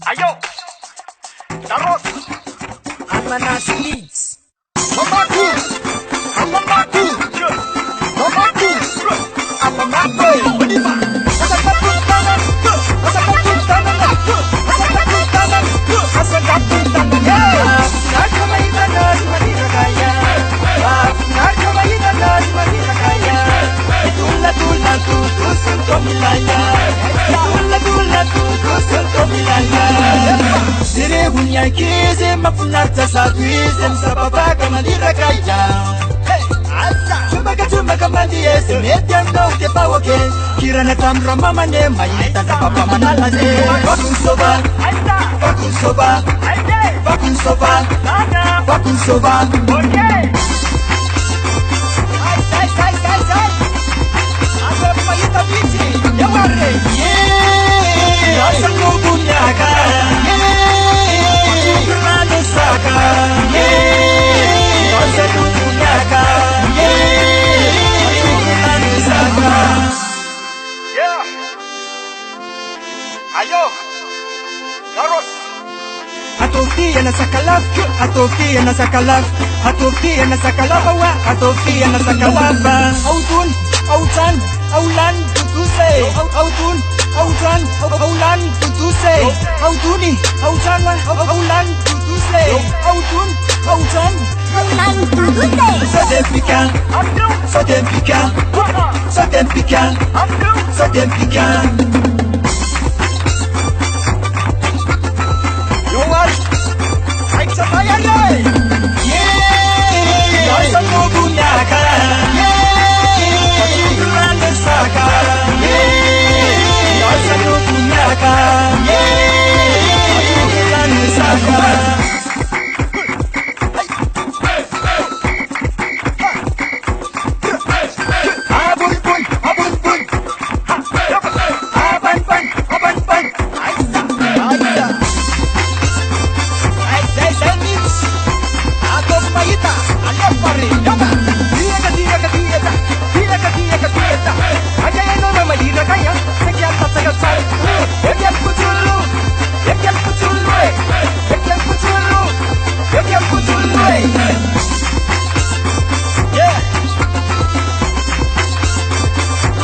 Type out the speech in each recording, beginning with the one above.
Ayo, terus. Almanas Beats. Mamaku, mamaku, mamaku, apa mamaku? Asal kapur tangan, asal kapur tangan, asal kapur tangan, asal kapur tangan. Nak kemainan dari Madinah kaya. Nak kemainan dari Madinah kaya. Itulah tu dusun Tomilaya. Itulah tu dusun Tomilaya. Sirihunnya kizim mapunata sa kwizim sa baba ka Madinah kaya. Cuma kamandi ese median no te pawoke kira na tamra mama ne mayita na papa manala ne bakun soba bakun soba bakun soba bakun soba Okay. Sai. Aku mayita bici. Ya mare. yeah asal no bunyaka yeah kurana saka yeah asal no bunyaka Yeah. Ayo, terus. Atofia na sakalaf, atofia na sakalaf, atofia na sakalabawa, atofia na sakalaba. Autun, autan, aulan, tutuse. Autun, autan, aulan, tutuse. Autuni, autan, aulan, tutuse. Autun, autan, aulan, tutuse. Sotempica, Abdul, sotempica, sotempica, Abdul. sotempica. Luar. Baik saya deh. Yeah, asal mo bunyaka. Yeah, kurana saka. Yeah, asal mo bunyaka. Yeah, kurana saka. Abun. Aban. Aisa. Saya mix. Aku mayita. Alam pa rin. Yoga. Tira ka. Aja yan no na Madinah kaya. Nagyan pa sa gasal. Nagyan putulo. Yeah.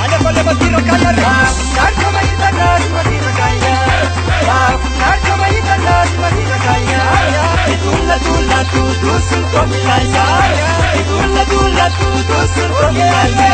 Ada pada Madinah kaya rin. Nak kemainan dari Madinah kaya. Nak kemainan dari Madinah kaya. Itulah tu dusun Tomilaya. Itulah tu dusun Tomilaya.